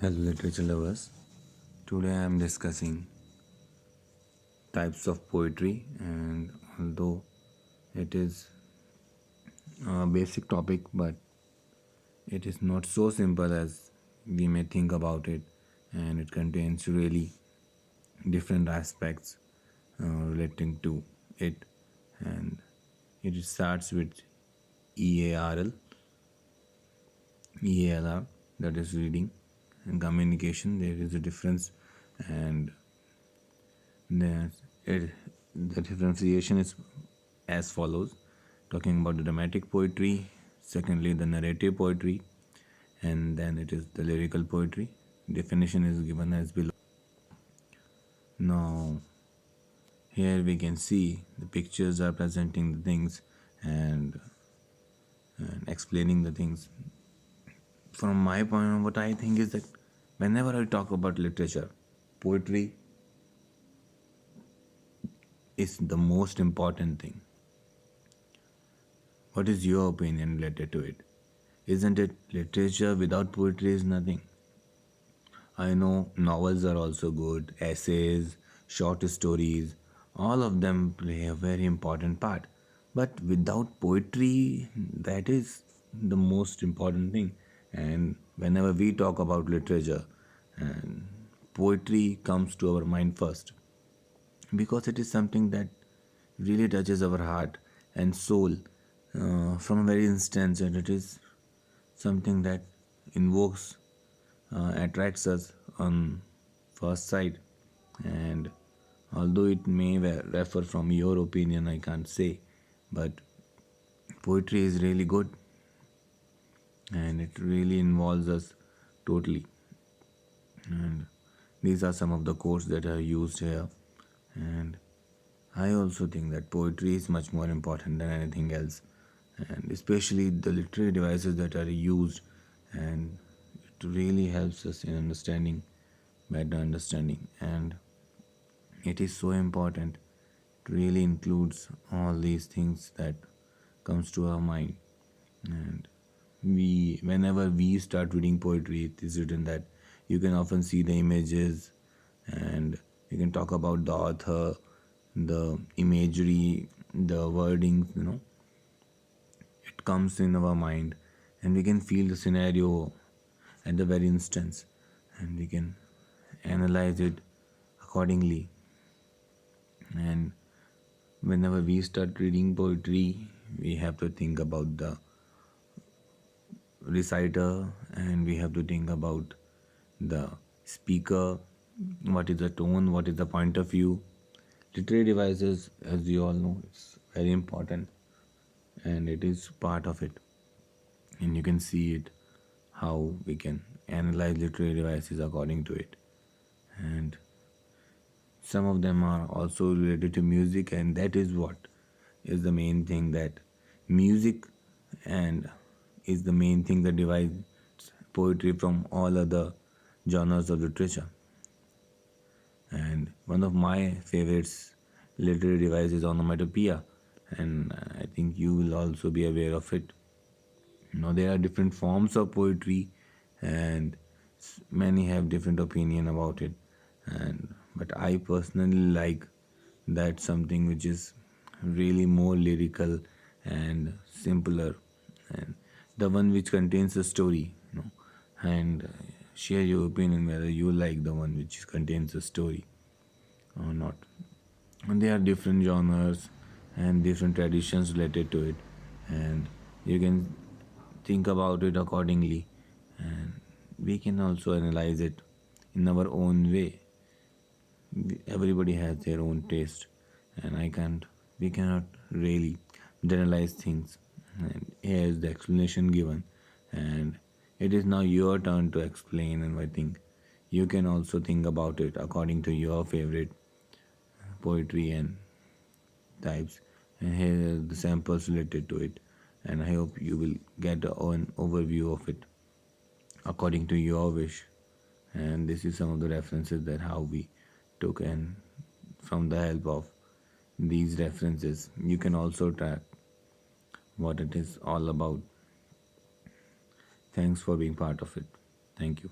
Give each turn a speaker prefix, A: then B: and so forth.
A: Hello, literature lovers. Today I am discussing types of poetry, and although it is a basic topic, but it is not so simple as we may think about it, and it contains really different aspects relating to it. And it starts with EARL, EALR, that is reading and communication. There is a difference, and Yes, the differentiation is as follows, talking about the dramatic poetry, secondly, the narrative poetry, and then it is the lyrical poetry. Definition is given as below. Now, here we can see the pictures are presenting the things and, and explaining the things. From my point, what I think is that whenever I talk about literature, poetry is the most important thing. What is your opinion related to it? Isn't it literature without poetry is nothing? I know novels are also good, essays, short stories, all of them play a very important part. But without poetry, that is the most important thing. And whenever we talk about literature, and poetry comes to our mind first because it is something that really touches our heart and soul from a very instance, and it is something that invokes, attracts us on first sight. And although it may refer from your opinion, I can't say, but poetry is really good and it really involves us totally. And these are some of the quotes that are used here. And I also think that poetry is much more important than anything else, and especially the literary devices that are used, and it really helps us in understanding, better understanding, and it is so important. It really includes all these things that comes to our mind, and whenever we start reading poetry, it is written that you can often see the images, and you can talk about the author, the imagery, the wording, it comes in our mind, and we can feel the scenario at the very instance, and we can analyze it accordingly. And whenever we start reading poetry, we have to think about the reciter, and we have to think about the speaker, what is the tone, what is the point of view. Literary devices, as you all know, it's very important, and it is part of it, and you can see it how we can analyze literary devices according to it. And some of them are also related to music, and that is what is the main thing, that music and is the main thing that divides poetry from all other genres of literature. And one of my favorites literary device is onomatopoeia, and I think you will also be aware of it. There are different forms of poetry, and many have different opinion about it. And but I personally like that something which is really more lyrical and simpler, and the one which contains a story. And share your opinion whether you like the one which contains a story or not. And there are different genres and different traditions related to it, and you can think about it accordingly, and we can also analyze it in our own way. Everybody has their own taste, and we cannot really generalize things. And here is the explanation given, and it is now your turn to explain, and I think you can also think about it according to your favorite poetry and types. And here are the samples related to it, and I hope you will get an overview of it according to your wish. And this is some of the references that how we took, and from the help of these references you can also track what it is all about. Thanks for being part of it. Thank you.